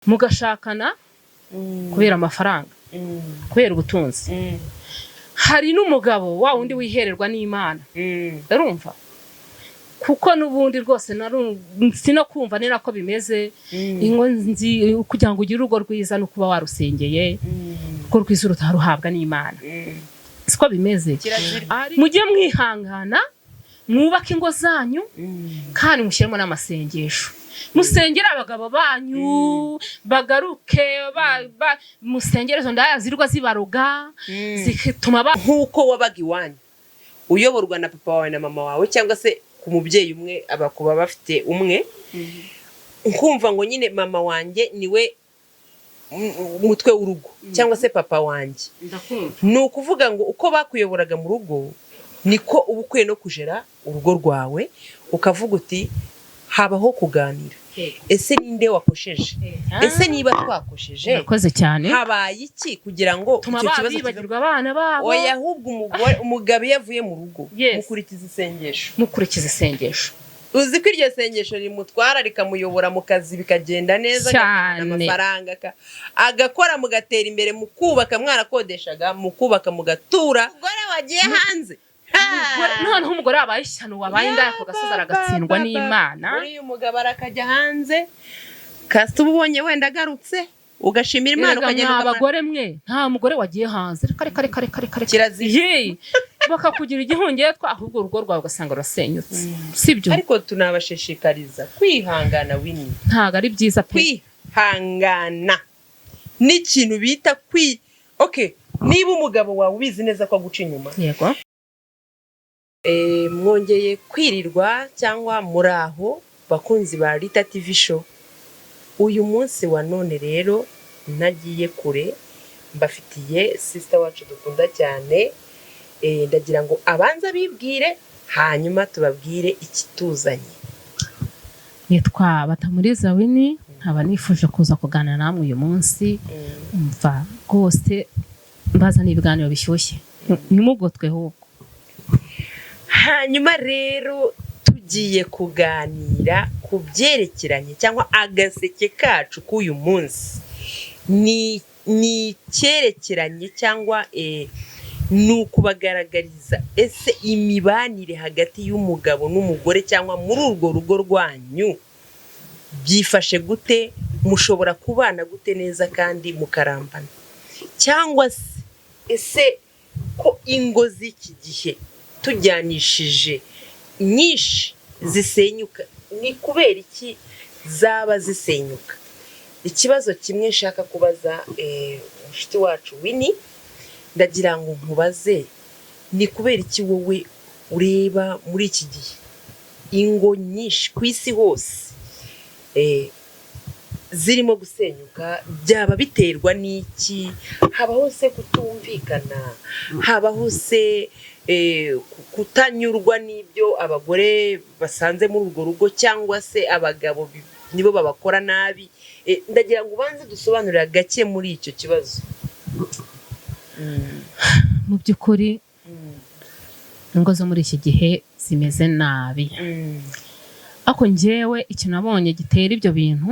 mugashakana kubera amafaranga kubera ubutunzi hari n'umugabo wa wundi wihererwa n'Imana urumva kuko nubundi rwose sino kumva ni nako bimeze ingo nzi kugira ngo ugire urugo rwiza no kuba warusengeye ko rwiza rutaruhabwa n'Imana siko bimeze mujye mwihangana mwubaka ingo zanyu kandi mushyiremo n'amasengesho musengera abagabo banyu bagaruke musengerezo ndayazirwa zibaruga zituma nkuko wabaga iwanyu uyoborwa na papa wawe na mama wawe cyangwa se ku mubyeyi umwe abakuba bafite umwe nkumva ngo nyine mama wanjye niwe umutwe w'urugo cyangwa se papa wanjye ni ukuvuga ngo uko bakuyoboraga mu rugo niko uba ukwiye no kujera urugo rwawe ukavuga uti habaho kuganira ese ninde wakosheje ese niba twakosheje nakoze cyane habaye iki kugira ngo icyo kibazo kibagirwa abana babo oya ahubwo umugabo yavuye mu rugo mukurikiza isengesho uzi ko iryo sengesho rimutwara rikamuyobora mu kazi bikagenda neza amafaranga agakora mugatera imbere mu kubaka mwarakodeshaga mu kubaka mugatura umugore wagiye hanze noneho umugore wabaye ishyano wabaye indaya ku gasozi aragatsindwa n'Imana uriya umugabo arakajya hanze kasi ubonye wenda agarutse ugashimira Imana ukagenda abagore mwe nta mugore wagiye hanze kare kirazira bakakugira igihungetwa ahubwo urugo rwawe ugasanga rurasenyutse sibyo ariko tunabashishikariza kwihangana Winnie ntago ari byiza kwihangana n'ikintu bita okay niba umugabo wawe ubizi neza ko aguca inyuma yego mwongeye kwirirwa cyangwa muraho bakunzi ba Rita TV show uyu munsi wa none rero nagiye kure mbafitiye sister wacu dukunda cyane ndagira ngo abanza bibwire hanyuma tubabwire ikituzanye nitwa Batamuriza Winnie nkaba nifuje kuza kuganira namwe uyu munsi umva rwose mbaza n'ibiganiro bishyushye nimugotwe huko hanyuma rero tugiye kuganira ku byerekeranye cyangwa agaseke kacu k'uyu munsi ni cyerekeranye cyangwa ni ukubagaragariza ese imibanire hagati y'umugabo n'umugore cyangwa muri urwo rugo rwanyu byifashe gute mushobora kubana gute neza kandi mukarambana cyangwa se ese ko ingo z'iki gihe tujyanishije nyinshi zisenyuka ni kubera iki zaba zisenyuka ikibazo kimwe nshaka kubaza mushiti wacu Winnie ndagira ngo nkubaze ni kubera iki wowe ureba muri iki gihe ingo nyinshi ku isi hose zirimo gusenyuka byaba biterwa n'iki habaho se kutumvikana habaho se kutanyurwa n'ibyo abagore basanze muri urwo rugo cyangwa se abagabo nibo babakora nabi ndagira ngo ubanze dusobanurira gake muri icyo kibazo mu by'ukuri ingo zo muri iki gihe zimeze nabi ako njyewe icyo nabonye gitera ibyo bintu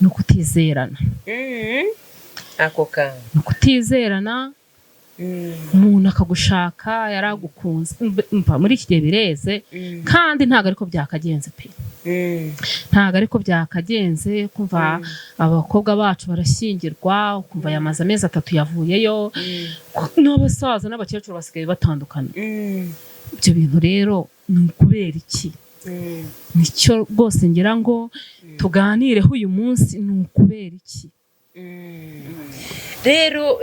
ni ukutizerana ako kantu ni ukutizerana umuntu akagushaka yaragukunze muri iki gihe bireze kandi ntabwo ariko byakagenze pe ntabwo ariko byakagenze kumva abakobwa bacu barashyingirwa ukumva yamaze amezi 3 yavuyeyo n'abasaza n'abakecuru basigaye batandukana ibyo bintu rero ni ukubera iki nicyo rwose ngira ngo tuganireho uyu munsi ni ukubera iki rero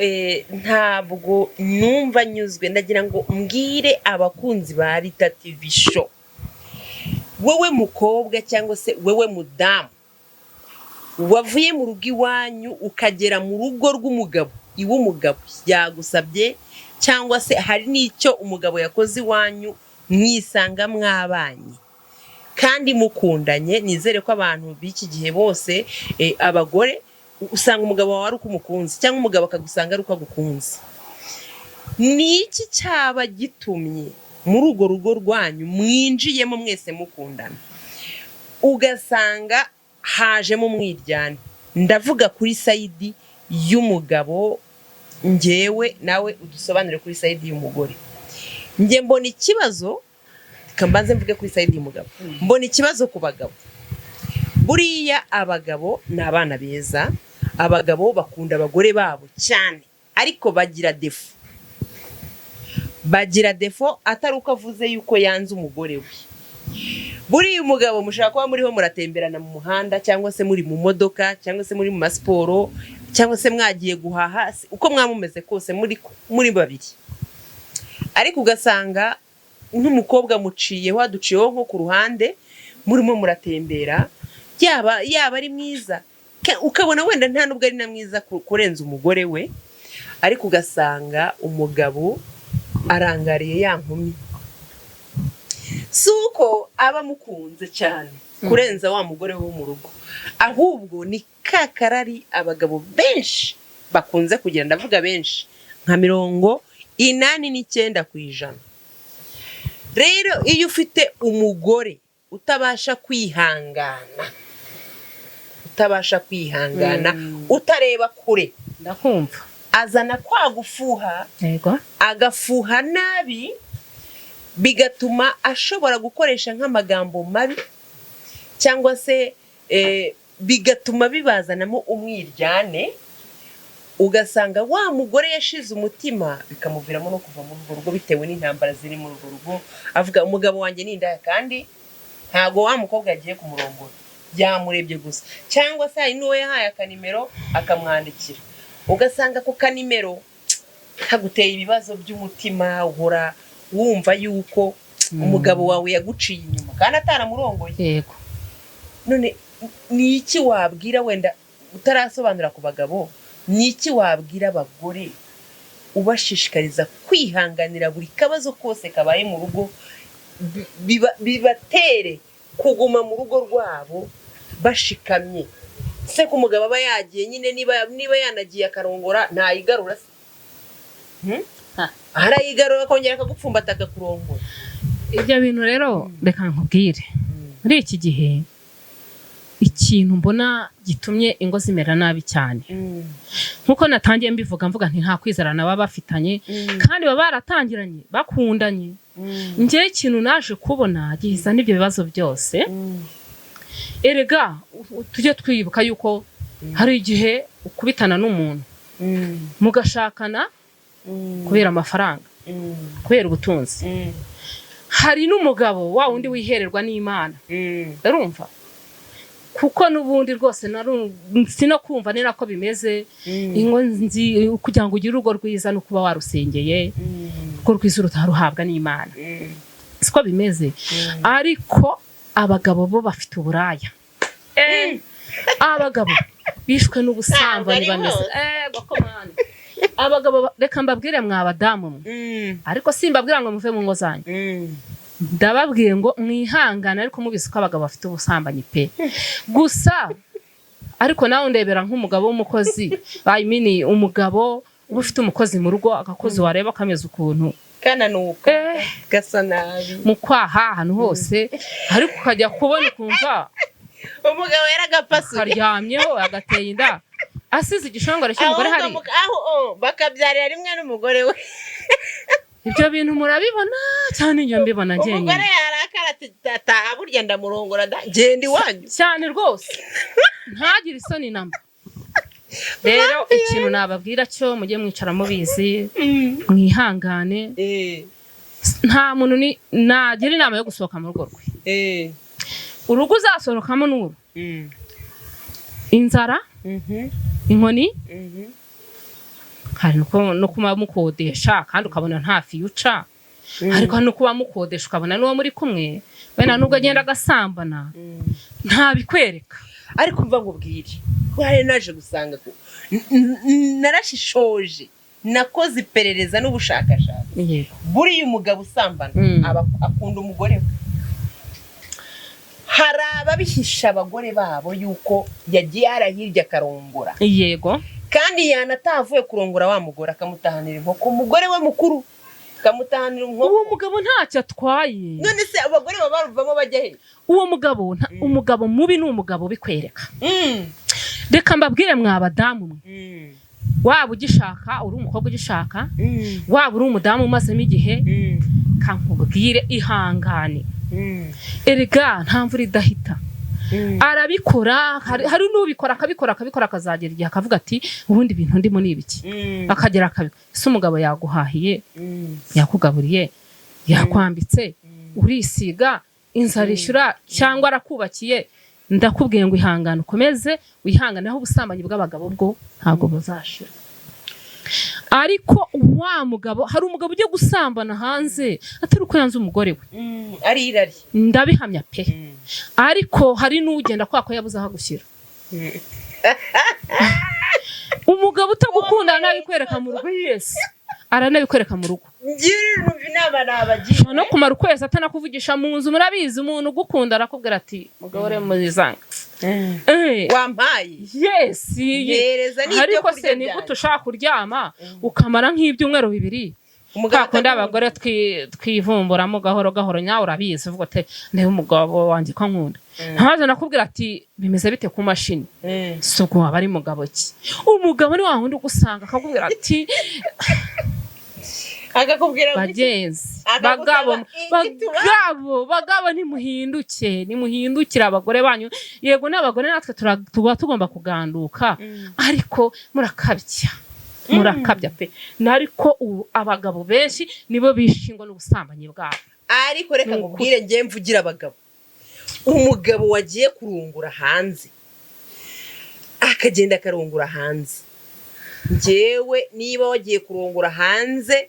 ntabwo numva nyuzwe ndagira ngo mbwire abakunzi ba Rita TV show wowe mukobwa cyangwa se wowe mudamu wavuye mu rugo iwanyu ukagera mu rugo rw'umugabo iwe umugabo yagusabye cyangwa se hari n'icyo umugabo yakoze iwanyu mwisanga mwabanye kandi mukundanye nizere ko abantu b'iki gihe bose abagore usanga umugabo wawe ari uko umukunzi cyangwa umugabo akagusanga ari uko agukunze ni iki cyaba gitumye muri urwo rugo rwanyu mwinjiyemo mwese mukundana ugasanga hajemo umwiryane ndavuga kuri sayidi y'umugabo, njyewe nawe udusobanure kuri sayidi y'umugore. Njye mbona ikibazo, kambanze mvuge kuri sayidi y'umugabo, mbona ikibazo ku bagabo. Buriya abagabo ni abana beza, abagabo bakunda abagore babo cyane, ariko bagira defo atari uko avuze yuko yanze umugore we. Buriya umugabo mushaka kuba muriho muratemberana mu muhanda, cyangwa se muri mu modoka, cyangwa se muri mu masiporo, cyangwa se mwagiye guhaha, uko mwamumeze kose muri babiri, ariko ugasanga n'umukobwa muciyeho, aduciyeho nko ku ruhande, murimo muratembera, yaba ari mwiza, ukabona wenda nta nubwo ari na mwiza kurenza umugore we, ariko ugasanga umugabo arangariye ya nkumi, si uko aba mukunze cyane kurenza wa mugore wo mu rugo, ahubwo ni kakarari abagabo benshi bakunze kugira, ndavuga benshi nka 89%. Rero iyo ufite umugore utabasha kwihangana, utareba kure, ndakumva, azana kwa gufuha, agafuha nabi, bigatuma ashobora gukoresha nk'amagambo mabi, cyangwa se bigatuma bibazanamo umwiryane, ugasanga wa mugore yashize umutima, bikamuviramo no kuva muri urwo rugo bitewe n'intambara ziri muri urwo rugo, avuga umugabo wanjye ni indaya, kandi ntago wa mukobwa yagiye kumurongora, byamurebye gusa, cyangwa se hari n'uwo yahaye akanimero akamwandikira, ugasanga ku kanimero kaguteye ibibazo by'umutima, uhora wumva yuko umugabo wawe yaguciye inyuma kandi ataramurongoye. Yego. None ni iki wabwira, wenda utarasobanura ku bagabo, ni iki wabwira abagore ubashishikariza kwihanganira buri kabazo kose kabaye mu rugo, bibatere kuguma mu rugo rwabo bashikamye? Se ko umugabo aba yagiye nyine, niba yanagiye akarongora ntayigarura se, arayigarura akongera akagupfumbata akakurongora. Ibyo bintu rero reka nkubwire, muri iki gihe ikintu mbona gitumye ingo zimera nabi cyane, nkuko natangiye mbivuga mvuga nti nta kwizerana baba bafitanye, kandi baba baratangiranye bakundanye. Njye ikintu naje kubona gihiza n'ibyo bibazo byose. Erega tujye twibuka yuko hari igihe ukubitana n'umuntu mugashakana kubera amafaranga, kubera ubutunzi. Hari n'umugabo wa wundi wihererwa n'Imana, urumva, kuko n'ubundi rwose sino kumva ni nako bimeze. Ingo nzi kugira ngo ugire urugo rwiza no kuba warusengeye, urugo rwiza rutaruhabwa n'Imana, siko bimeze. Ariko abagabo bo bafite uburaya, abagabo bishwe n'ubusambanyi bameze bakomana. Abagabo reka mbabwire mwa badamu, ariko simbabwira ngo muve mu ngo zanyu, ndababwiye ngo mwihangane, ariko mubizi ko abagabo bafite ubusambanyi pe. Gusa ariko nawe ndebera nk'umugabo w'umukozi, umugabo uba ufite umukozi mu rugo, agakozi wareba kameze ukuntu kananuka gasa nabi mu kwaha ahantu hose, ariko ukajya kubona ukumva umugabo yaragapasuye, karyamyeho agateye inda, asize igishongore cy'umugore hari bakabyarira rimwe n'umugore we. Ibyo bintu murabibona cyane, njye mbibona njye. Umugore yarakara ati taha burya ndamurongora genda iwanyu cyane rwose, ntagire isoni namba. Rero ikintu nababwira cyo mujye mwicara mubizi, mwihangane. Nta muntu nagira inama yo gusohoka mu rugo rwe. Urugo uzasohokamo n'uru inzara, inkoni, hari no kuba mukodesha kandi ukabona nta future, ariko no kuba mukodesha ukabona n'uwo muri kumwe wenda nubwo agenda agasambana nta bikwereka. Ariko mva ngubwire, hari naje gusanga ko narashishoje, nakoze iperereza n'ubushakashatsi. Buriya umugabo usambana akunda umugore we. Hari ababihisha abagore babo yuko yagiye arahirya akarongora, yego, kandi yanatavuye kurongora wa mugore akamutahanira inkoko, umugore we mukuru akamutahanira inkoko. Uwo mugabo ntacyo atwaye. None se abagore baba baruvamo bajya he? Uwo mugabo umugabo mubi ni umugabo bikwereka. reka mbabwire mwabadamu mwe waba ugishaka uri umukobwa ugishaka waba uri umudamu umazemo igihe kankubwire ihangane erega nta mvura idahita arabikora hari n'ubikora akabikora akazagera igihe akavuga ati ubundi bintu ndimo ni ibiki akagera akabikora ese umugabo yaguhahiye yakugaburiye yakwambitse urisiga inzara ishyura cyangwa arakubakiye ndakubwiye ngo ihangane ukomeze wihanganeho ubusambanyi bw'abagabo bwo ntabwo buzashira ariko wa mugabo hari umugabo ujye gusambana hanze atari uko yanze umugore we ari irari ndabihamya pe ariko hari n'ugenda kwako yabuze aho gushyira umugabo utagukunda nabikwereka mu rugo yes aranabikwereka mu rugo no kumara ukwezi atanakuvugisha mu nzu murabizi umuntu ugukunda arakubwira ati mugabo re muzanga wampaye yes ariko se ni gute ushaka kuryama ukamara nk'ibyumweru bibiri kakunda abagore twivumburamo gahoro gahoro nyawe urabizi uvuga ati ndebe umugabo wanjye ko nkunda ntaje nakubwira ati bimeze bite ku mashini suko waba ari mugabo ki umugabo ni wa wundi ugusanga akakubwira ati akakubwira bagenzi bagabo nimuhindukire abagore banyu yego n'abagore natwe tuba tugomba kuganduka ariko murakabya pe nariko abagabo benshi nibo bishingwa n'ubusambanyi bwabo ariko reka ngubwire ngiye mvugira abagabo umugabo wagiye kurungura hanze akagenda akarungura hanze njyewe niba wagiye kurungura hanze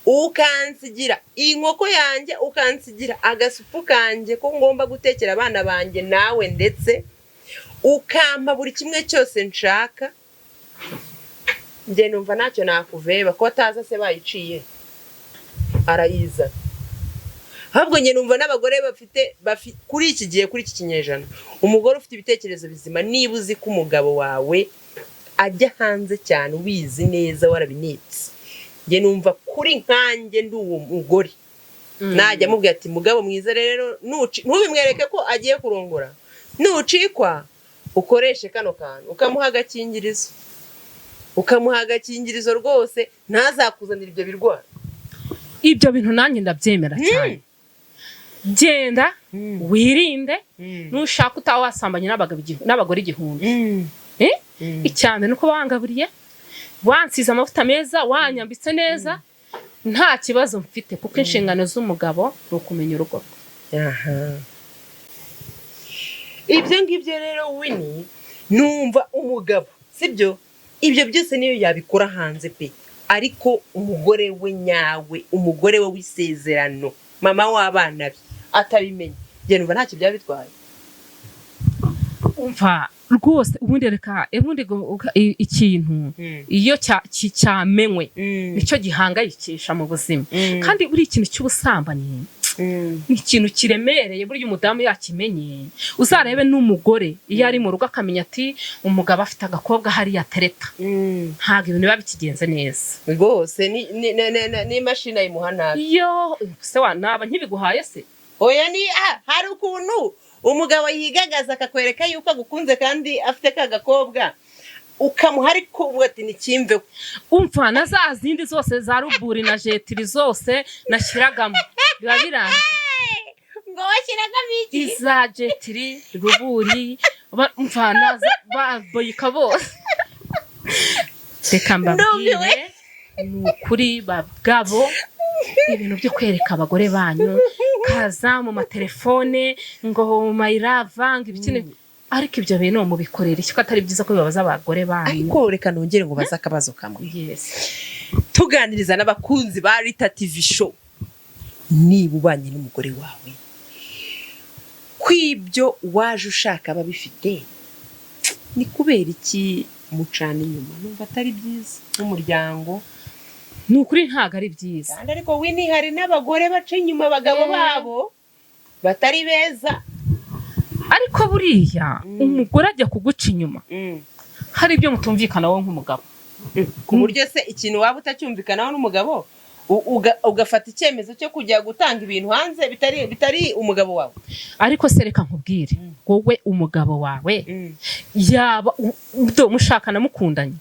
ukansigira inkoko yanjye ukansigira agasupu kanjye ko ngomba gutekera abana banjye nawe ndetse ukampa buri kimwe cyose nshaka njye numva ntacyo nakuveba ko ataza se bayiciye arayiza ahubwo njye numva n'abagore bafite kuri iki gihe kuri iki kinyejana umugore ufite ibitekerezo bizima niba uzi ko umugabo wawe ajya hanze cyane ubizi neza warabinitse njye numva kuri nkanjye ndi uwo mugore najya mubwira ati mugabo mwiza rero ntubimwereke ko agiye kurongora nucikwa ukoreshe kano kantu ukamuha agakingirizo rwose ntazakuzanira ibyo birwara ibyo bintu nanjye ndabyemera cyane genda wirinde nushaka utawasambanye n'abagore igihumbi icyambere nuko wangaburiye wansize amavuta meza wanyambitse neza nta kibazo mfite kuko inshingano z'umugabo ni ukumenya urugo ibyo ngibyo rero Winnie numva umugabo sibyo ibyo byose niyo yabikora hanze pe ariko umugore we nyawe umugore we w'isezerano mama w'abana be atabimenye njye numva ntacyo byaba bitwaye umva rwose ubundi reka ikintu iyo cyamenwe nicyo gihangayikisha mu buzima kandi buri ikintu cy'ubusambanyi ni ikintu kiremereye burya umudamu yakimenye uzarebe n'umugore iyo ari mu rugo akamenya ati umugabo afite agakobwa hariya tereta ntabwo ibintu biba bikigenze neza rwose ni imashini ayimuha nabi iyo se wanaba nkibiguhaye se oya ni hari ukuntu umugabo yigagaza akakwereka yuko agukunze kandi afite ka gakobwa ukamuha ariko uvuga ati nikimveho umva na za zindi zose za ruburi na jetiri zose nashyiragamo biba birangiye ngo washyiragamo iki iza jetiri ruburi umva naza baboyika bose reka mbabwire ni ukuri bagabo ibintu byo kwereka abagore banyu kaza mu matelefone ngo mayiravanga ibikine ariko ibyo bintu mubikorera iki ko atari byiza ko bibabaza abagore banyu ariko reka nongere ngo baze akabazo kamwe tuganiriza n'abakunzi ba Rita TV show niba ubanye n'umugore wawe kwibyo waje ushaka babifite ni kubera iki mucana inyuma numva atari byiza n'umuryango ni ukuri ntabwo ari byiza ariko Winnie hari n'abagore baca inyuma abagabo babo batari beza ariko buriya umugore ajya kuguca inyuma hari ibyo mutumvikana wowe nk'umugabo ku buryo se ikintu waba utacyumvikanaho n'umugabo ugafata icyemezo cyo kujya gutanga ibintu hanze bitari umugabo wawe. ariko se reka nkubwire wowe umugabo wawe yaba mushakana mukundanye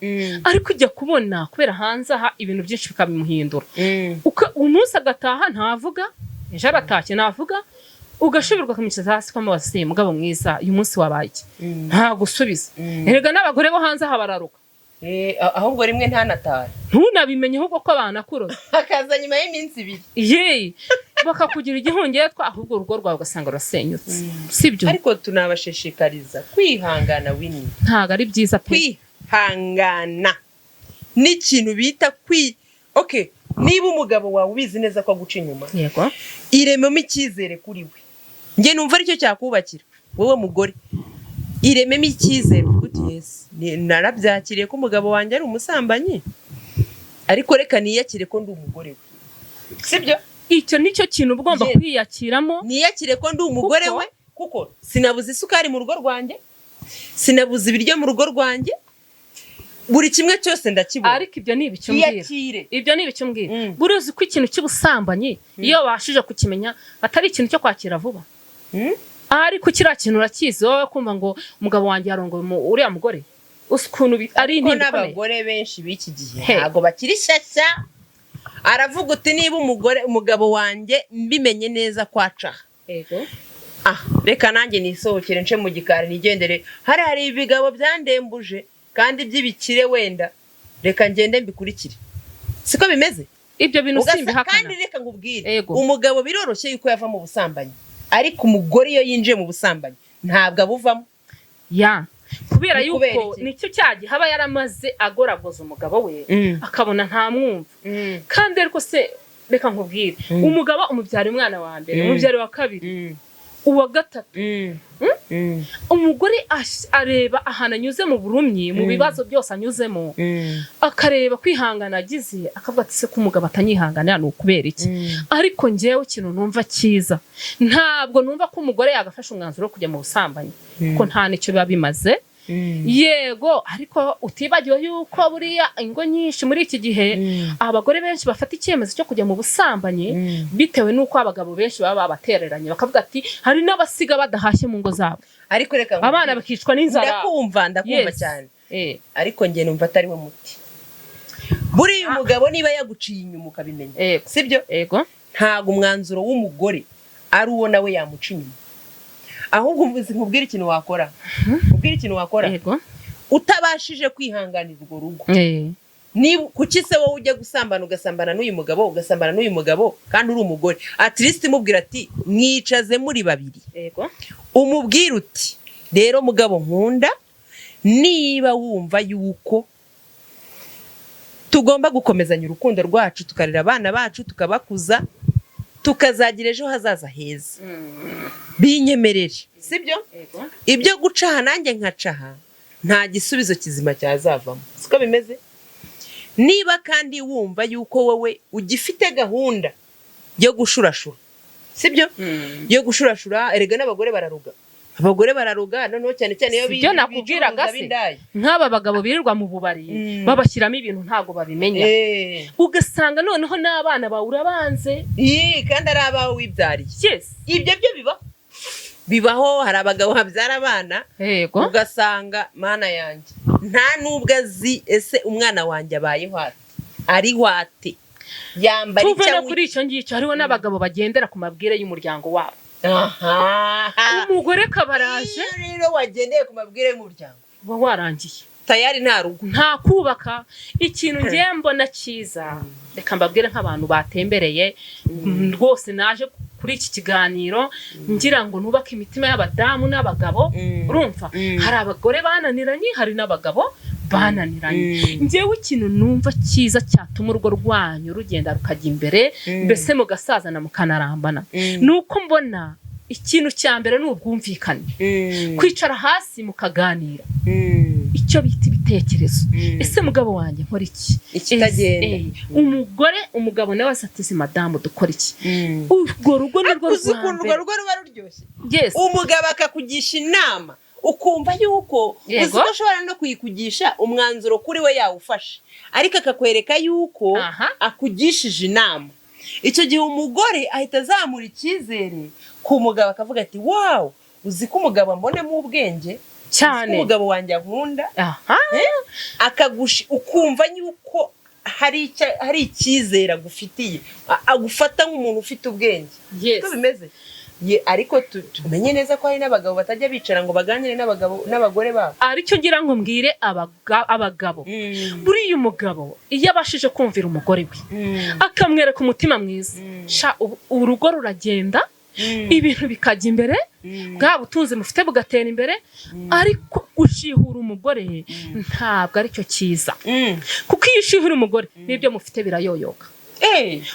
ariko ujya kubona kubera hanze aha ibintu byinshi bikabimuhindura umunsi agataha ntavuga ejo aratashye navuga ugashoberwa kumwicaza hasi kwamabaza se mugabo mwiza uyu munsi wabaye iki nta gusubiza erega n'abagore bo hanze aha bararuka ahubwo rimwe ntanatahe ntunabimenye ahubwo ko banakuroza akaza nyuma y'iminsi 2 ye bakakugira igihungeye ahubwo urugo rwawe ugasanga rurasenyutse sibyo ariko tunabashishikariza kwihangana Winnie ntago ari byiza pe kwihangana n'ikintu bita okay niba umugabo wawe ubizi neza ko aguca inyuma yego irememo icyizere kuri we nge numva aricyo cyakubakira wowe mugore irememo icyizere uti yes narabyakiriye ko umugabo wanjye ari umusambanyi ariko reka niyakire ko ndi umugore we sibyo icyo nicyo kintu ugomba kwiyakiramo niyakire ko ndi umugore we kuko sinabuze isukari mu rugo rwanjye sinabuze ibiryo mu rugo rwanjye buri kimwe cyose ndakibona ariko ibyo ni ibicyumbwira buruzi ko ikintu cy'ubusambanyi iyo bashije kukimenya atari ikintu cyo kwakira vuba ariko kiriya kintu urakizi wowe kumva ngo umugabo wanjye yarongoye uriya mugore ukuntu ari intimba n'abagore benshi b'iki gihe ntago bakiri shyashya aravuga uti niba umugabo wanjye mbimenye neza kwaca yego reka nanjye nisohokere nce mu gikari nigendere hari ibigabo byandembuje kandi by'ibikire wenda reka ngende mbikurikire siko bimeze ibyo bintu simbihakana kandi reka nkubwire umugabo biroroshye yuko yava mu busambanyi ariko umugore iyo yinjiye mu busambanyi ntabwo abuvamo kubera yuko nicyo cyagihe haba yaramaze agoragoza umugabo we akabona nta mwumva kandi ariko se reka nkubwire umugabo umubyara umwana wa mbere umubyara wa kabiri uwa gatatu umugore areba ahantu anyuze mu burumyi mu bibazo byose anyuzemo akareba kwihangana agize akavuga ati se ko umugabo atanyihanganira ni ukubera iki ariko njyewe ikintu numva cyiza ntabwo numva ko umugore yagafasha umwanzuro wo kujya mu busambanyi kuko nta nicyo biba bimaze yego ariko utibagiwe yuko buriya ingo nyinshi muri iki gihe abagore benshi bafata icyemezo cyo kujya mu busambanyi bitewe n'uko abagabo benshi baba babatereranye bakavuga ati hari n'abasiga badahashye mu ngo zabo ariko reka abana bakicwa n'inzara ndakumva cyane ariko njye numva atari we muti buriya umugabo niba yaguciye inyuma ukabimenya sibyo yego ntago umwanzuro w'umugore ari uwo nawe yamuca inyuma ahubwo nkubwira ikintu wakora utabashije kwihanganira urwo rugo kuki se wowe ujya gusambana ugasambana n'uyu mugabo kandi uri umugore at least mubwira ati mwicaze muri babiri umubwira uti rero mugabo nkunda niba wumva yuko tugomba gukomezanya urukundo rwacu tukarera abana bacu tukabakuza tukazagira ejo hazaza heza binyemerere sibyo ibyo gucaha nanjye nkacaha nta gisubizo kizima cyazavamo siko bimeze niba kandi wumva yuko wowe ugifite gahunda yo gushurashura sibyo yo gushurashura erega n'abagore bararuga noneho cyane iyo byo nakubwiraga se nk'aba bagabo birirwa mu bubari babashyiramo ibintu ntago babimenya ugasanga noneho n'abana bawe urabanze kandi ari abawe wibyariye ibyo byo bibaho hari abagabo habyara abana ugasanga mana yanjye nta nubwo azi ese umwana wanjye abayeho ari hwate yambaye icyo kuri icyo ngicyo hariho n'abagabo bagendera ku mabwire y'umuryango wabo umugore kabaraje rero wagendeye ku mabwire y'umuryango uba warangiye tayari nta rugo nta kubaka ikintu ngiye mbona cyiza reka mbabwire nk'abantu batembereye rwose naje kuri iki kiganiro ngira ngo nubake imitima y'abadamu n'abagabo urumva hari abagore bananiranye hari n'abagabo bananiranye njyewe ikintu numva cyiza cyatuma urugo rwanyu rugenda rukajya imbere mbese mugasazana mukanarambana nuko mbona ikintu cya mbere ni ubwumvikane kwicara hasi mukaganira icyo bita ibitekerezo ese mugabo wanjye nkora iki ikitagenda umugabo nawe asatize madamu dukora iki urwo rugo ni rwo rwa mbere ruba ruryoshye umugabo akakugisha inama ukumva yuko Yego. uzi ko ashobora no kuyikugisha umwanzuro kuri we yawufashe ariko akakwereka yuko akugishije inama. Icyo gihe umugore ahita azamura icyizere ku mugabo akavuga ati wow, uzi ko umugabo ambonemo ubwenge cyane, umugabo wanjye ankunda. Ukumva yuko hari icyizere agufitiye, agufata nk'umuntu ufite ubwenge. Uko bimeze ariko tumenye neza ko hari n'abagabo batajya bicara ngo baganire n'abagore babo. Aricyo ngira ngo mbwire abagabo, buriya umugabo iyo abashije kumvira umugore we akamwereka umutima mwiza, urugo ruragenda, ibintu bikajya imbere, bwa butunzi mufite bugatera imbere. Ariko ushihura umugore ntabwo aricyo cyiza, kuko iyo ushihura umugore n'ibyo mufite birayoyoka.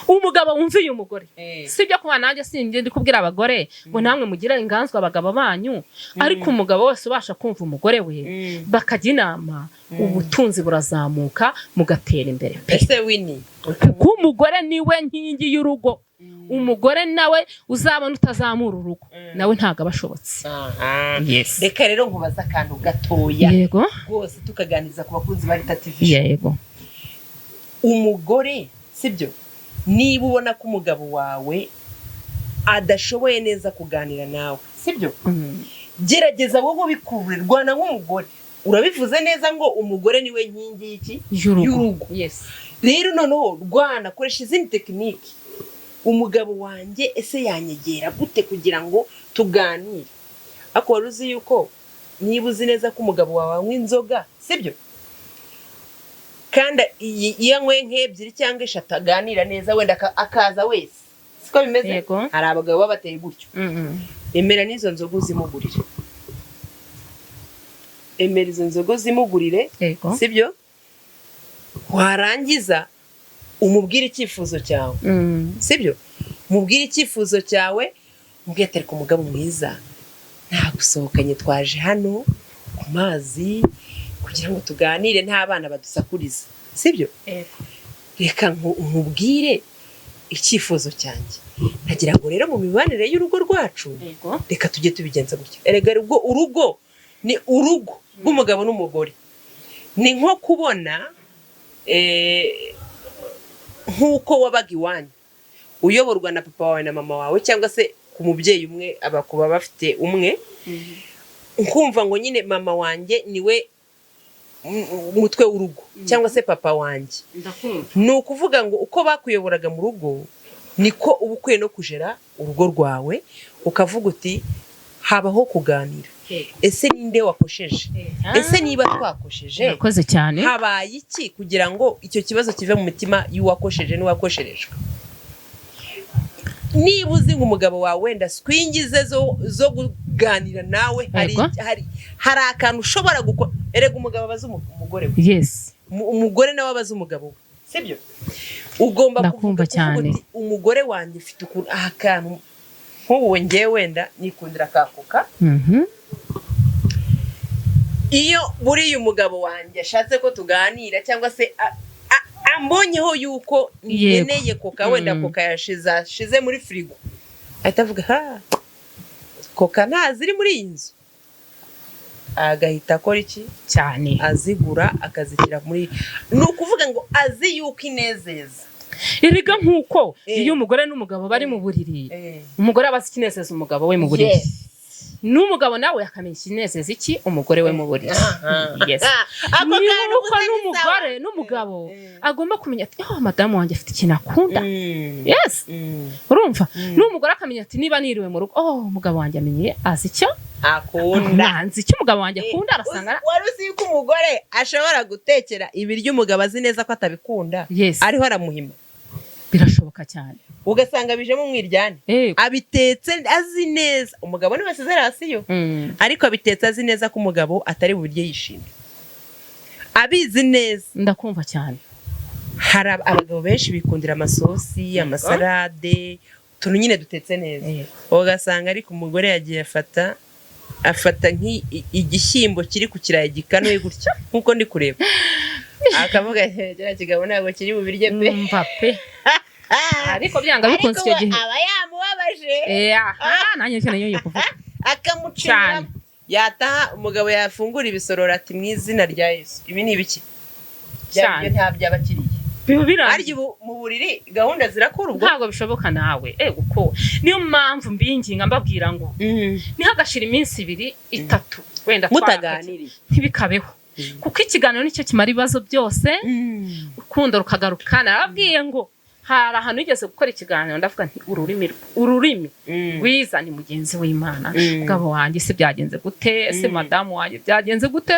Umugabo wumviye umugore, sibyo kuba nanjye sinjye ndi kubwira abagore ngo namwe mugira inganzwa abagabo banyu, ariko umugabo wese ubasha kumva umugore we bakajya inama, ubutunzi burazamuka mugatera imbere. Ese Winnie, kuko umugore niwe nkingi y'urugo. Umugore nawe uzabona utazamura urugo nawe ntago abashobotse. Reka rero nkubaza akantu gatoya rwose tukaganiza ku bakunzi ba Rita TV. Yego. Umugore sibyo, niba ubona ko umugabo wawe adashoboye neza kuganira nawe, sibyo, gerageza wowe bikurure, rwana nk'umugore. Urabivuze neza ngo umugore niwe nkingi y'iki y'urugo. Rero noneho rwana, koresha izindi tekiniki. Umugabo wanjye ese yanyegera gute kugira ngo tuganire? Ako wari uzi yuko niba uzi neza ko umugabo wawe anywa inzoga, sibyo, kandi iyo anywe nk'ebyiri cyangwa eshatu aganira neza, wenda akaza wese, siko bimeze? Hari abagabo babateye gutyo. Emera n'izo nzoga uzimugurire, emera izo nzoga uzimugurire, sibyo, warangiza umubwire icyifuzo cyawe, sibyo, mubwire icyifuzo cyawe, mubwire ati ariko umugabo mwiza, nagusohokanye twaje hano ku mazi kugira ngo tuganire nta bana badusakuriza, sibyo, reka nkubwire icyifuzo cyanjye. Nagira ngo rero mu mibanire y'urugo rwacu reka tujye tubigenza gutya. Erega urugo ni urugo rw'umugabo n'umugore. Ni nko kubona nk'uko wabaga iwanyu uyoborwa na papa wawe na mama wawe, cyangwa se ku mubyeyi umwe, abakuba bafite umwe, nkumva ngo nyine mama wanjye niwe umutwe w'urugo cyangwa se papa wanjye. Ni ukuvuga ngo uko bakuyoboraga mu rugo niko uba ukwiye no kujera urugo rwawe, ukavuga uti habaho kuganira. Ese ninde wakosheje? Ese niba twakosheje habaye iki kugira ngo icyo kibazo kive mu mutima y'uwakosheje n'uwakosherejwe? Niba uzi ngo umugabo wawe wenda swingize zo kuganira nawe, hari akantu ushobora gukora. Erega umugabo abaza umugore we, umugore nawe abaza umugabo we, sibyo? Ugomba kuvuga uti umugore wanjye ufite ukuntu aha kantu nk'ubu ngewe wenda nikundira kakuka. Iyo buriya umugabo wanjye ashatse ko tuganira, cyangwa se ambonyeho yuko nkeneye koka, wenda koka yashize muri firigo, ahita avuga koka ntaziri muri iyi nzu, agahita akora iki cyane, azigura akazishyira muri. Ni ukuvuga ngo azi yuko inezeza. Iriga nk'uko iyo umugore n'umugabo bari mu buriri, umugore aba azi ikinezeza umugabo we mu buriri, n'umugabo nawe akamenya ikinezeza iki umugore we mu buriri. Nuko n'umugore n'umugabo agomba kumenya ati madamu wanjye afite ikintu akunda. Urumva? N'umugore akamenya ati niba niriwe mu rugo, umugabo wanjye amenye azi icyo akunda, nzi icyo umugabo wanjye akunda. Arasanga wari uzi yuko umugore ashobora gutekera ibiryo umugabo azi neza ko atabikunda, ariho aramuhima? Birashoboka cyane, ugasanga bijemo umwiryane. Abitetse azi neza, umugabo niwe asize rasiyo, ariko abitetse azi neza ko umugabo atari bubirye yishimye, abizi neza. Ndakumva cyane. Hari abagabo benshi bikundira amasosi, amasalade, utuntu nyine dutetse neza, ugasanga ariko umugore yagiye afata nk'igishyimbo kiri ku kirayi gikanuye gutya nk'uko ndi kureba, akavuga kiriya kigabo ntabwo kiri bubirye pe. Ariko byanga bikunze icyo gihe aba yamubabaje, nanjye cyane yo kuvuga akamucira yataha umugabo yafungura ibisorora ati mu izina rya Yesu ibi ni ibiki Cyane. nta byabakiriye biba birangiye arya ubu mu buriri gahunda zirakura ubwo ntabwo bishoboka nawe uko niyo mpamvu mbinginga mbabwira ngo ntihagashira iminsi 2 3 wenda mutaganiriye ntibikabeho kuko ikiganiro nicyo kimara ibibazo byose urukundo rukagaruka narababwiye ngo hari ahantu yigeze gukora ikiganiro ndavuga nti ururimi rwiza ni mugenzi w'Imana mugabo wanjye se byagenze gute se madamu wanjye byagenze gute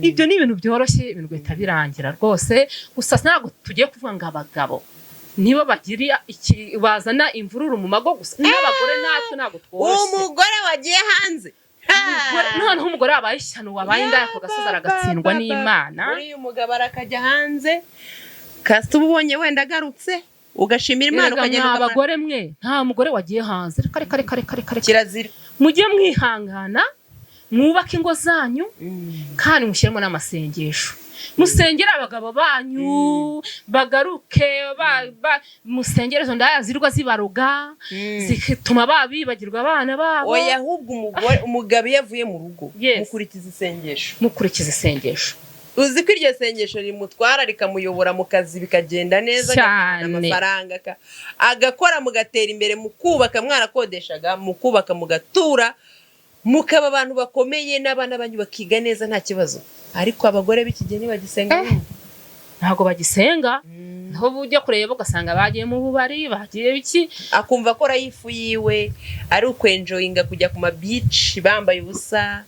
ibyo ni ibintu byoroshye ibintu bihita birangira rwose gusa ntabwo tugiye kuvuga ngo abagabo nibo bagira bazana imvururu mu mago gusa n'abagore natwe ntabwo tworoshye umugore wagiye hanze noneho umugore wabaye ishyano wabaye indaya ku gasozi aragatsindwa n'Imana uriya umugabo arakajya hanze kasita ubonye wenda agarutse ugashimira Imana ukagenda abagore mwe nta mugore wagiye hanze reka kirazira mujye mwihangana mwubake ingo zanyu kandi mushyiremo n'amasengesho musengere abagabo banyu bagaruke musengere izo ndaya zirwa zibaruga zituma babibagirwa abana babo oya ahubwo umugabo yavuye mu rugo mukurikiza isengesho uzi ko iryo sengesho rimutwara rikamuyobora mu kazi bikagenda neza amafaranga agakora mugatera imbere mukubaka mwarakodeshaga mukubaka mugatura mukaba abantu bakomeye n'abana banyu bakiga neza nta kibazo ariko abagore b'iki gihe ntibagisenga ntabwo bagisenga aho bujya kureba ugasanga bagiye mu bubari bagiye biki akumva ko rayifu yiwe ari ukwenjoyinga kujya ku ma beach bambaye ubusa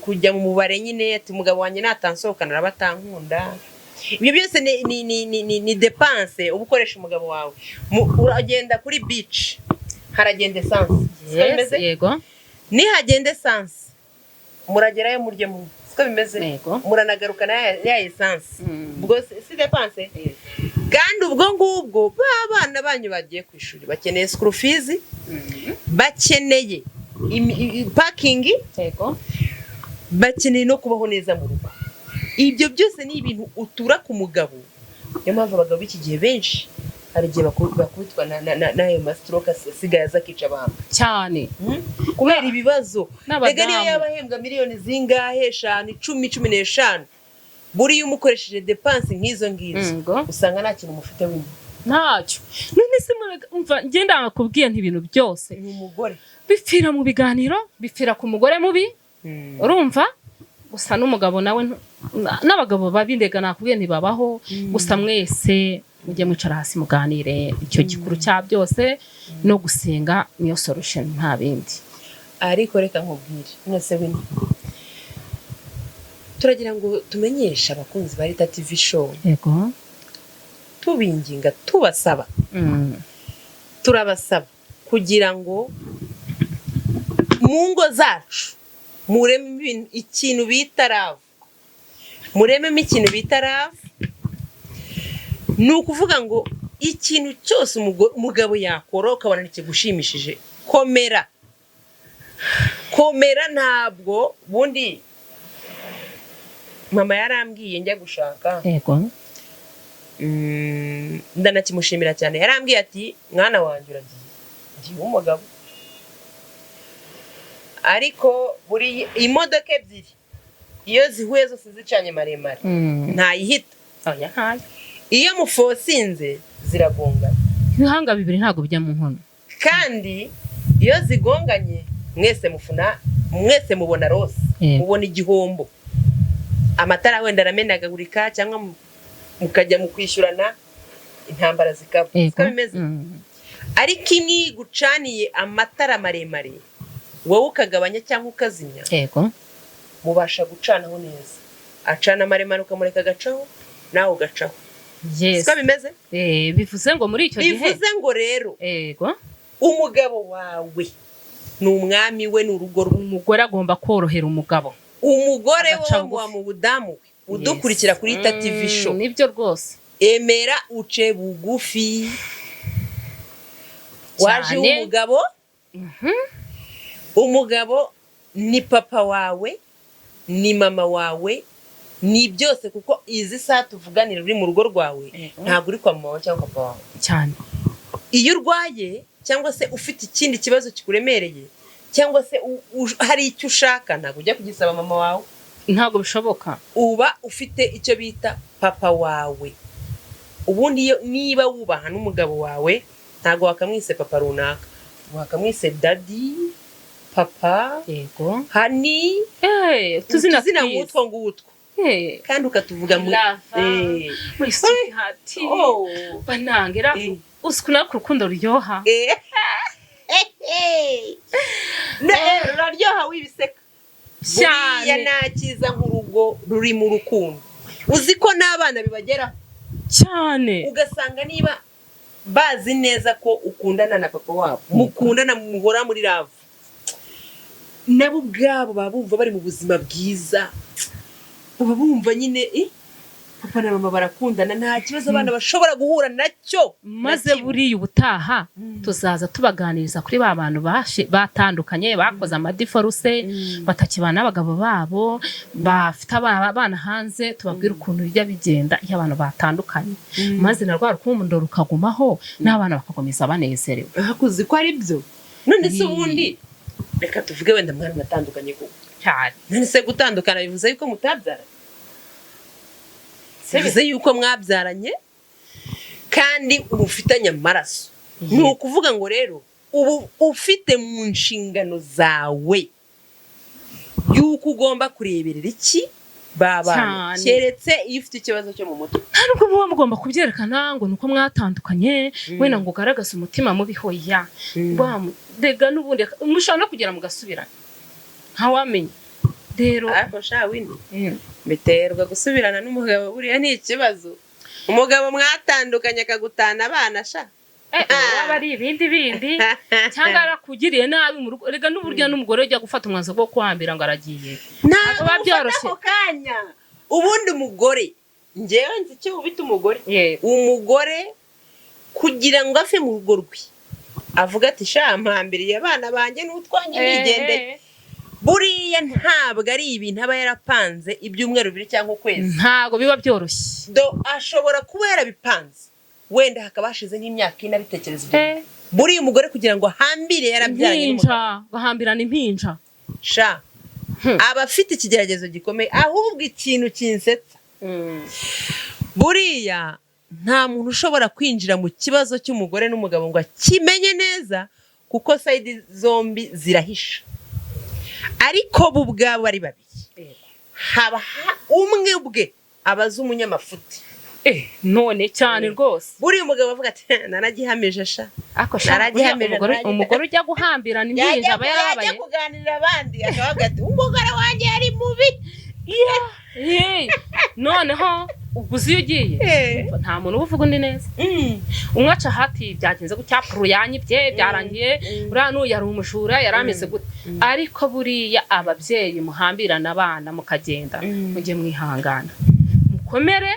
kujya mu mubare nyine ati umugabo wanjye natansohokana arabatankunda ibyo byose ni depense uba ukoresha umugabo wawe uragenda kuri beach haragenda essence yego nihagenda essence muragerayo murye mu bimeze muranagaruka na ya essence ubwo si depense kandi ubwo ngubwo babana banyu bagiye ku ishuri bakeneye school fees bakeneye parking bakeneye no kubaho neza mu rugo ibyo byose ni ibintu utura ku mugabo niyo mpamvu abagabo b'iki gihe benshi hari igihe bakubitwa n'ayo mastroke asigaye azakica abantu cyane kubera ibibazo rega niyo yaba ahembwa miliyoni zingahe 5 10 15 buriya umukoresheje depense nk'izo ngizo usanga nta kintu mufite w'indi ntacyo none se umva ngenda nakubwiye ibintu byose ni umugore bipfira mu biganiro bipfira ku mugore mubi urumva gusa n'umugabo nawe n'abagabo babindega nakubwiye ntibabaho gusa mwese mujye mwicara hasi muganire icyo gikuru cya byose no gusenga niyo solution nta bindi ariko reka nkubwire mwese wini turagira ngo tumenyeshe abakunzi ba Rita TV show yego tubinginga tubasaba turabasaba kugira ngo mu ngo zacu mureme ikintu bita love murememo ikintu bita love ni ukuvuga ngo ikintu cyose umugabo yakora ukabona kigushimishije komera ntabwo bundi mama yarambwiye njya gushaka yego ndanakimushimira cyane yarambwiye ati mwana wanjye uragiye ngiye umugabo ariko buri imodoka ebyiri iyo zihuye zose zicanye maremare ntayihita iyo mufosinze ziragongana ibihanga bibiri ntabwo bijya mu nkono kandi iyo zigonganye mwese mubona rose mubona igihombo amatara wenda aramenagagurika cyangwa mukajya mu kwishyurana intambara zikaba bimeze ariko imwe gucaniye amatara maremare wowe ukagabanya cyangwa ukazimya mubasha gucanaho neza acana maremare ukamureka agacaho nawe ugacaho siko bimeze bivuze ngo muri icyo gihe bivuze ngo rero umugabo wawe ni umwami we ni urugo umugore agomba korohera umugabo umugore wa mu budamu we udukurikira kuri Rita TV show nibyo rwose emera uce bugufi waje umugabo ni papa wawe ni mama wawe ni byose kuko izi saa tuvuganira uri mu rugo rwawe ntabwo uri kwa mama wawe cyangwa papa wawe cyane iyo urwaye cyangwa se ufite ikindi kibazo kikuremereye cyangwa se hari icyo ushaka ntabwo ujya kugisaba mama wawe, ntabwo bishoboka. uba ufite icyo bita papa wawe. Ubundi niba wubaha n'umugabo wawe ntabwo wakamwise papa runaka, wakamwise daddy, papa, yego, hani, tuzina ngutwo ngutwo, kandi ukatuvuga muri hati banangira usikuna ku rukundo ruryoha. Ruraryoha wibiseka cyane, nakiza nk'urugo ruri mu rukundo. Uzi ko n'abana bibageraho cyane, ugasanga niba bazi neza ko ukundana na papa wabo, mukundana, muhora muri love, nabo ubwabo baba bumva bari mu buzima bwiza, uba bumva nyine papa na mama barakundana, nta kibazo abana bashobora guhura nacyo. Maze buriya ubutaha tuzaza tubaganiriza kuri ba bantu batandukanye bakoze amadiforuse, batakibana n'abagabo babo, bafite abana hanze, tubabwira ukuntu bijya bigenda iyo abantu batandukanye, maze na rwa rukundo rukagumaho n'abana bakakomeza banezerewe. Hakuzi ko ari byo. None se ubundi reka tuvuge wenda mwana natandukanye ko cyane, none se gutandukana bivuze yuko mutabyaranye? Bivuze yuko mwabyaranye kandi mufitanye amaraso. Ni ukuvuga ngo rero ubu ufite mu nshingano zawe yuko ugomba kureberera iki babana, keretse iyo ufite ikibazo cyo mu mutwe. Ntabwo muba mugomba kubyerekana ngo nuko mwatandukanye wenda ngo ugaragaze umutima mubi, hoya dega n'ubundi mushobora no kugera mugasubirana ntawamenya. Rero ariko shawini biterwa gusubirana n'umugabo, buriya ni ikibazo. Umugabo mwatandukanye akagutana abana sha waba ari ibindi cyangwa arakugiriye nabi mu rugo. Rega n'uburyo n'umugore ujya gufata umwanzuro wo kuhambira ngo aragiye, ntabwo babyoroshye ako kanya. Ubundi umugore, njyewe nzi icyo ubita umugore, umugore kugira ngo ave mu rugo rwe avuga ati sha mpambiriye abana banjye n'utwanye nigendeye, buriya ntabwo ari ibintu aba yarapanze ibyumweru 2 cyangwa ukwezi, ntabwo biba byoroshye. Ashobora kuba yarabipanze wenda hakaba hashize nk'imyaka 4 abitekereza ibyo. Buriya umugore kugira ngo ahambire yarabyaranye n'umugabo, bahambirana impinja sha aba afite ikigeragezo gikomeye. Ahubwo ikintu kinsetsa, buriya nta muntu ushobora kwinjira mu kibazo cy'umugore n'umugabo ngo akimenye neza, kuko side zombi zirahisha. Ariko bo ubwabo ari babiri, haba umwe ubwe abaza umunyamafuti. None cyane rwose buriya umugabo avuga ati naragihamije sha, umugore ujya guhambirana impinja aba yarabaye, yajya kuganirira abandi akavuga ati umugore wanjye yari mubi. Noneho uguze iyo ugiye nta muntu uvuga undi neza. Umwe aca hati byagenze gutya, yanyibye byarangiye, uriya n'uyu yari umujura, yari ameze gute. Ariko buriya ababyeyi muhambirana abana mukagenda, mujye mwihangana mukomere.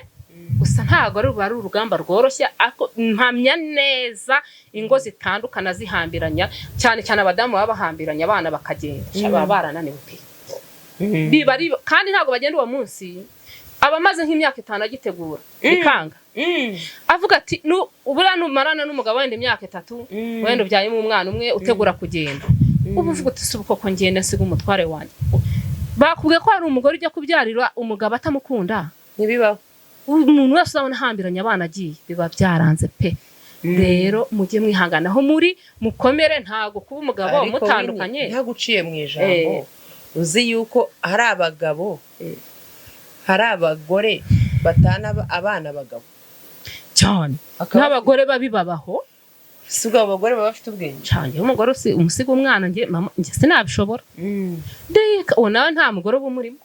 Gusa ntabwo ari urugamba rworoshye, ariko mpamya neza ingo zitandukana zihambiranya, cyane cyane abadamu baba bahambiranya abana bakagenda, baba barananiwe pe. Kandi ntabwo bagenda uwo munsi, abamaze nk'imyaka 5 agitegura bikanga, avuga ati ubura numarana n'umugabo wenda imyaka 3, wenda ubyayemo umwana umwe utegura kugenda, ubu uvuga uti subuko ko ngenda nsiga umutware wanjye. Bakubwiye ko hari umugore ujya kubyarira umugabo atamukunda, ntibibaho. Umuntu wese uzabona ahambiranye abana agiye, biba byaranze pe. Rero mujye mwihangana aho muri, mukomere. Ntago kuba umugabo mutandukanye ntaguciye mu ijambo. Uzi yuko hari abagabo, hari abagore batana abana abagabo cyane, n'abagore babibabaho. Suga abagore baba bafite ubwenge cyane. Umugore umusiga umwana, njye sinabishobora. Deka nawe nta mugore uba umurimo.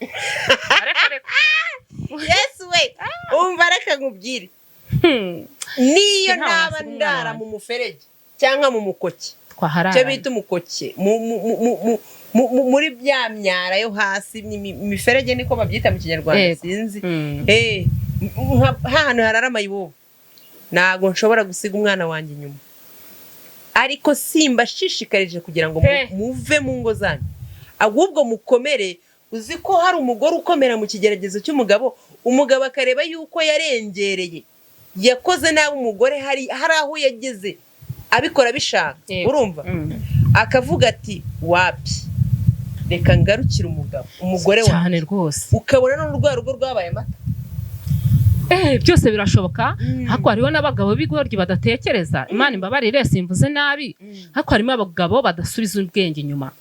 Yesu we, umva reka nkubwire, niyo naba ndara mu muferege cyangwa mu mukoki, cyo bita umukoki, muri bya myara yo hasi, imiferege niko babyita mu Kinyarwanda sinzi. Hano harara amayibobo, ntago nshobora gusiga umwana wanjye inyuma. Ariko simba shishikarije kugira ngo muve mu ngo zanyu, ahubwo mukomere. Uzi ko hari umugore ukomera mu kigeragezo cy'umugabo, umugabo akareba yuko yarengereye, yakoze nabi umugore, hari aho yageze abikora bishaka, urumva akavuga ati wapi reka ngarukire umugore wawe cyane rwose ukabona n'urwa rugo rwabaye amata. Byose birashoboka. Hako hariho n'abagabo b'igoryi badatekereza. Imana imbabarire simvuze nabi. Hako harimo abagabo badasubiza ubwenge inyuma.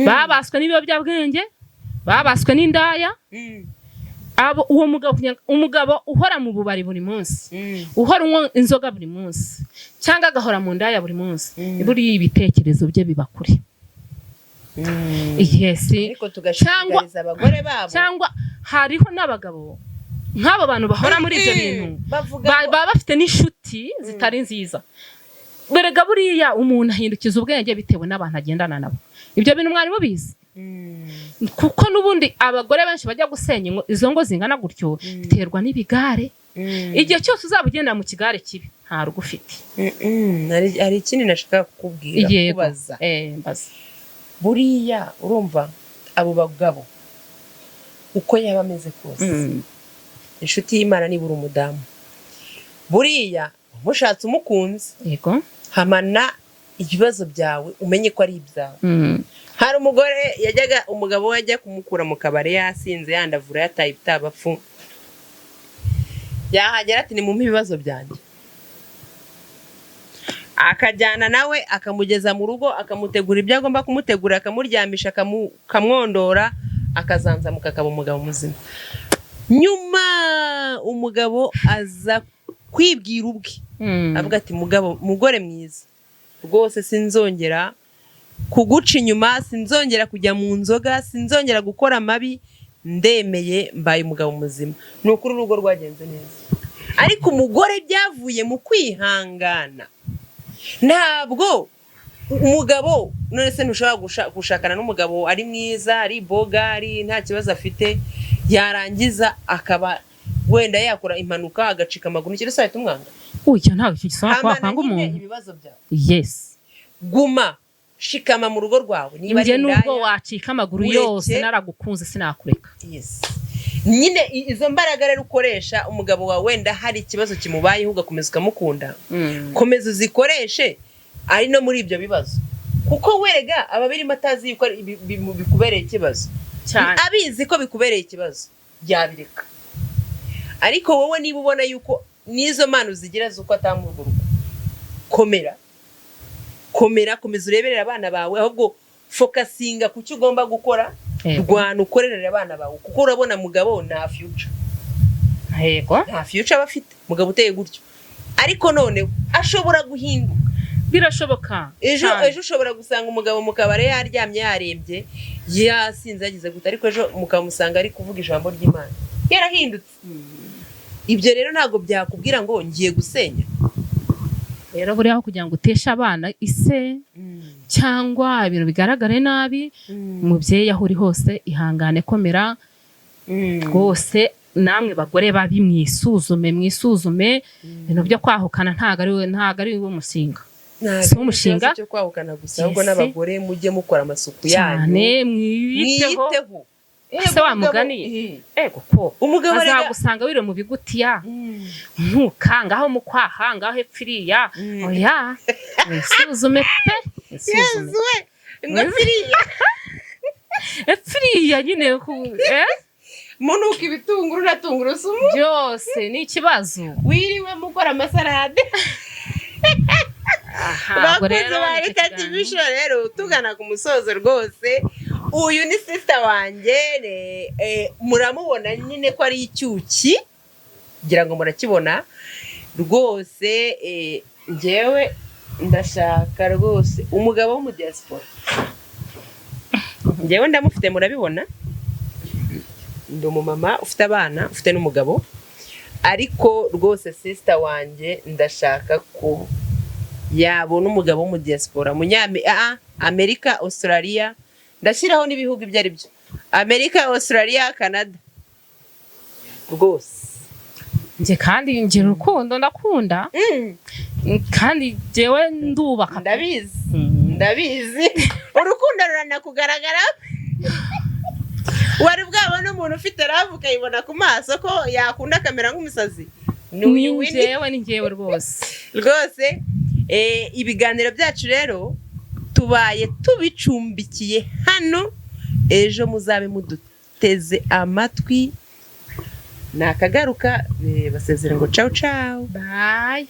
Babaswe n'ibiyobyabwenge, babaswe n'indaya. Uwo umugabo uhora mu bubari buri munsi, uhora unywa inzoga buri munsi, cyangwa agahora mu ndaya buri munsi, buri ibitekerezo bye biba kure. Ariko tugashishikariza abagore babo. Cyangwa hariho n'abagabo nk'abo bantu bahora muri ibyo bintu baba bafite n'inshuti zitari nziza. Berega buriya umuntu ahindukiza ubwenge bitewe n'abantu agendana nabo. Ibyo bintu mwari mubizi? Kuko nubundi abagore benshi bajya gusenya izo ngo zingana gutyo biterwa n'ibigare. Igihe cyose uzaba ugenda mu kigare kibi nta rugo ufite. Hari ikindi nashaka kukubwira kubaza. Mbaza. Buriya urumva abo bagabo uko yaba ameze kose, inshuti y'Imana nibura umudamu, buriya mushatse umukunzi, yego, hamana ibibazo byawe umenye ko ari ibyawe. Hari umugore yajyaga umugabo we ajya kumukura mu kabare yasinze yandavura yataye ibitabafu, yahagera ati ni mumpe ibibazo byanjye, akajyana nawe akamugeza mu rugo akamutegura ibyo agomba kumutegura, akamuryamisha akamwondora, akazanzamuka akaba umugabo muzima. Nyuma umugabo aza kwibwira ubwe, avuga ati mugore mwiza rwose sinzongera kuguca inyuma, sinzongera kujya mu nzoga, sinzongera gukora amabi, ndemeye mbaye umugabo muzima. Nukuri urugo rwagenze neza. Ariko umugore byavuye mu kwihangana. Ntabwo umugabo none se ntushobora gushakana n'umugabo ari mwiza, ari bogari, nta kibazo afite, yarangiza akaba wenda yakora impanuka agacika amaguru, n'ikindi cyose umwanga. Ujya ntawe gisaba kwanga umuntu. Ibibazo byawe. Yes. Guma shikama mu rugo rwawe. Niba ari nubwo wacika amaguru yose naragukunze sinakureka. Yes. Nyine izo mbaraga rero ukoresha umugabo wawe wenda hari ikibazo kimubayeho ugakomeza ukamukunda. Komeza uzikoreshe ari no muri ibyo bibazo. Kuko werega ababirimo atazi yuko bikubereye ikibazo. Abizi ko bikubereye ikibazo byabireka. Ariko wowe niba ubona yuko nizo mpano zigira zuko atamurwa rugo, komera komeza ureberera abana bawe, ahubwo focusinga ku cyo ugomba gukora, rwana ukorerera abana bawe, kuko urabona mugabo nta future. Yego, nta future bafite mugabo uteye gutyo. Ariko none ashobora guhinduka, birashoboka. Ejo ushobora gusanga umugabo mu kabare yaryamye yarembye, yasinze yagize gute, ariko ejo mukamusanga ari kuvuga ijambo ry'Imana, yarahindutse. Ibyo rero ntago byakubwira ngo ngiye gusenya. Rero buriya aho kugira ngo uteshe abana ise cyangwa ibintu bigaragare nabi, umubyeyi aho uri hose ihangane, komera rwose. Namwe bagore babi mwisuzume, ibintu byo kwahukana ntago ari wo mushinga. Si umushinga cyo kwahukana gusa, ahubwo n'abagore mujye mukora amasuku yanyu cyane, mwiyiteho. Ese wamuganiye ko umugabo azagusanga wire mu bigutiya, ntukangaho mu kwaha ngaho hepfiriya. Oya, wisuzume pe, wisuzume ngapfiriya epfiriya nyine munuka ibitunguru na tungurusumu byose ni ikibazo, wiriwe mukora amasarade. Bakoze bari TV show rero tugana ku musozo rwose. Uyu ni sister wanjye, muramubona nyine ko ari icyuki, ngira ngo murakibona rwose. Njyewe ndashaka rwose umugabo wo mu diaspora, njyewe ndamufite, murabibona. Ndi umumama ufite abana, ufite n'umugabo, ariko rwose sister wanjye ndashaka ko yabona umugabo wo mu diaspora, Amerika, Australia, ndashyiraho n'ibihugu ibyo ari byo, Amerika, Australia, Canada rwose. Nje kandi ngira urukundo ndakunda, kandi jewe ndubaka, ndabizi urukundo ruranakugaragara. Wari bwabona umuntu ufite ravu ukayibona ku maso ko yakunda kamera nk'umusazi? Ni njyewe rwose. Ibiganiro byacu rero tubaye tubicumbikiye hano ejo muzabe muduteze amatwi nakagaruka basezera ngo ciao ciao bye